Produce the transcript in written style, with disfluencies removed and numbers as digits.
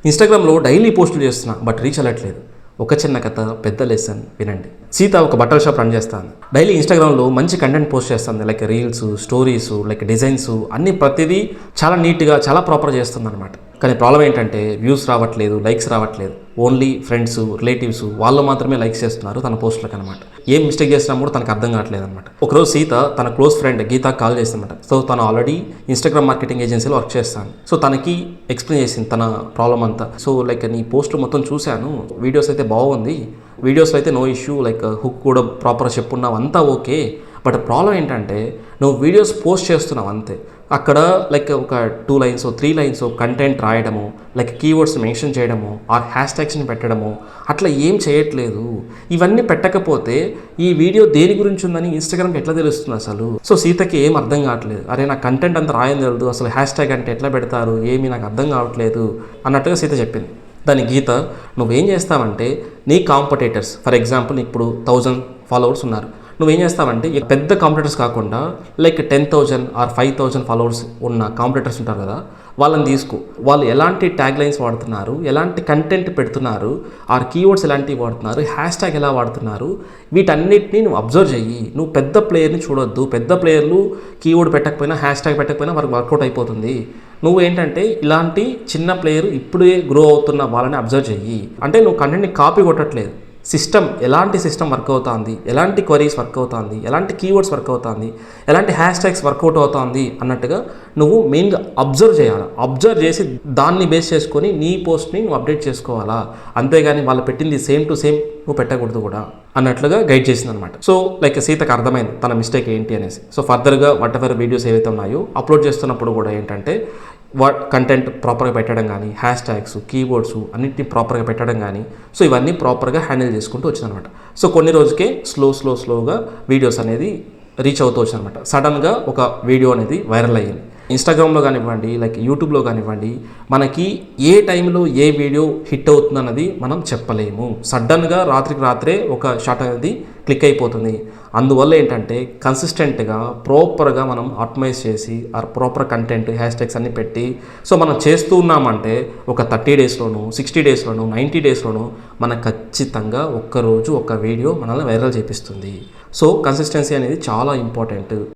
ఇన్స్టాగ్రామ్లో డైలీ పోస్టులు చేస్తున్నా బట్ రీచ్ అవ్వట్లేదు. ఒక చిన్న కథ పెద్ద లెసన్ వినండి. సీత ఒక బట్టల షాప్ రన్ చేస్తాను. డైలీ ఇన్స్టాగ్రామ్లో మంచి కంటెంట్ పోస్ట్ చేస్తుంది. Like reels, stories, like designs అన్ని ప్రతిదీ చాలా నీట్గా చాలా ప్రాపర్ చేస్తుంది అనమాట. కానీ ప్రాబ్లం ఏంటంటే వ్యూస్ రావట్లేదు, లైక్స్ రావట్లేదు. ఓన్లీ ఫ్రెండ్స్, రిలేటివ్స్ వాళ్ళు మాత్రమే లైక్స్ చేస్తున్నారు తన పోస్టులకు అనమాట. ఏం మిస్టేక్ చేసినా కూడా తనకు అర్థం కావట్లేదు అనమాట. ఒకరోజు సీత తన క్లోజ్ ఫ్రెండ్ గీత కాల్ చేసిందన్నమాట. సో తను ఆల్రెడీ ఇన్స్టాగ్రామ్ మార్కెటింగ్ ఏజెన్సీలో వర్క్ చేస్తాను. సో తనకి ఎక్స్ప్లెయిన్ చేసింది తన ప్రాబ్లం అంతా. సో లైక్ నీ పోస్టులు మొత్తం చూశాను, వీడియోస్ అయితే బాగుంది, వీడియోస్లో అయితే నో ఇష్యూ, లైక్ హుక్ కూడా ప్రాపర్గా చెప్పున్నావు, అంతా ఓకే. బట్ ప్రాబ్లం ఏంటంటే నువ్వు వీడియోస్ పోస్ట్ చేస్తున్నావు అంతే. అక్కడ లైక్ ఒక 2 లైన్స్ 3 లైన్స్ కంటెంట్ రాయడము, లైక్ కీవర్డ్స్ మెన్షన్ చేయడము, ఆర్ హ్యాష్ ట్యాగ్స్ని పెట్టడము, అట్లా ఏం చేయట్లేదు. ఇవన్నీ పెట్టకపోతే ఈ వీడియో దేని గురించి ఉందని ఇన్స్టాగ్రామ్కి ఎట్లా తెలుస్తుంది అసలు? సో సీతకి ఏం అర్థం కావట్లేదు. అరే నా కంటెంట్ అంతా రాయని తెలియదు, అసలు హ్యాష్ ట్యాగ్ అంటే ఎట్లా పెడతారు, ఏమీ నాకు అర్థం కావట్లేదు అన్నట్టుగా సీత చెప్పింది. దాని గీత నువ్వేం చేస్తావంటే నీ కాంపిటేటర్స్, ఫర్ ఎగ్జాంపుల్ ఇప్పుడు 1000 ఫాలోవర్స్ ఉన్నారు, నువ్వేం చేస్తావంటే పెద్ద కాంపిటేటర్స్ కాకుండా లైక్ 10,000 ఆర్ 5,000 ఫాలోవర్స్ ఉన్న కాంపిటేటర్స్ ఉంటారు కదా, వాళ్ళని తీసుకో. వాళ్ళు ఎలాంటి ట్యాగ్ లైన్స్ వాడుతున్నారు, ఎలాంటి కంటెంట్ పెడుతున్నారు, ఆర్ కీవర్డ్స్ ఎలాంటివి వాడుతున్నారు, హ్యాష్ ట్యాగ్ ఎలా వాడుతున్నారు, వీటన్నిటిని నువ్వు అబ్జర్వ్ చెయ్యి. నువ్వు పెద్ద ప్లేయర్ని చూడొద్దు. పెద్ద ప్లేయర్లు కీవర్డ్ పెట్టకపోయినా, హ్యాష్ ట్యాగ్ పెట్టకపోయినా వారికి వర్కౌట్ అయిపోతుంది. నువ్వు ఏంటంటే ఇలాంటి చిన్న ప్లేయర్ ఇప్పుడే గ్రో అవుతున్న వాళ్ళని అబ్జర్వ్ చెయ్యి. అంటే నువ్వు కంటెంట్ని కాపీ కొట్టట్లేదు. సిస్టమ్, ఎలాంటి సిస్టమ్ వర్క్ అవుతుంది, ఎలాంటి క్వరీస్ వర్క్ అవుతుంది, ఎలాంటి కీవర్డ్స్ వర్క్ అవుతుంది, ఎలాంటి హ్యాష్ ట్యాగ్స్ వర్కౌట్ అవుతుంది అన్నట్టుగా నువ్వు మెయిన్గా అబ్జర్వ్ చేయాలి. అబ్జర్వ్ చేసి దాన్ని బేస్ చేసుకొని నీ పోస్ట్ని నువ్వు అప్డేట్ చేసుకోవాలా. అంతేగాని వాళ్ళు పెట్టింది సేమ్ టు సేమ్ నువ్వు పెట్టకూడదు కూడా అన్నట్లుగా గైడ్ చేసింది అనమాట. సో లైక్ సీతకు అర్థమైంది తన మిస్టేక్ ఏంటి అనేసి. సో ఫర్దర్గా వాట్ ఎవర్ వీడియోస్ ఏవైతే ఉన్నాయో అప్లోడ్ చేస్తున్నప్పుడు కూడా ఏంటంటే కంటెంట్ ప్రాపర్గా పెట్టడం కానీ, హ్యాష్ ట్యాగ్స్, కీబోర్డ్స్ అన్నింటినీ ప్రాపర్గా పెట్టడం కానీ, సో ఇవన్నీ ప్రాపర్గా హ్యాండిల్ చేసుకుంటూ వచ్చిందనమాట. సో కొన్ని రోజుకే స్లోగా వీడియోస్ అనేది రీచ్ అవుతూ వచ్చిందనమాట. సడన్గా ఒక వీడియో అనేది వైరల్ అయ్యింది. ఇన్స్టాగ్రామ్లో కానివ్వండి, లైక్ యూట్యూబ్లో కానివ్వండి, మనకి ఏ టైంలో ఏ వీడియో హిట్ అవుతుందన్నది మనం చెప్పలేము. సడన్గా రాత్రికి రాత్రే ఒక షాట్ అనేది క్లిక్ అయిపోతుంది. అందువల్ల ఏంటంటే కన్సిస్టెంట్గా ప్రాపర్గా మనం ఆప్టిమైజ్ చేసి ఆ ప్రాపర్ కంటెంట్, హ్యాష్ ట్యాగ్స్ అన్ని పెట్టి సో మనం చేస్తూ ఉన్నామంటే ఒక 30 డేస్లోనూ, 60 డేస్లోనూ, 90 డేస్లోనూ మనకు ఖచ్చితంగా ఒక్కరోజు ఒక వీడియో మనల్ని వైరల్ చేపిస్తుంది. సో కన్సిస్టెన్సీ అనేది చాలా ఇంపార్టెంట్.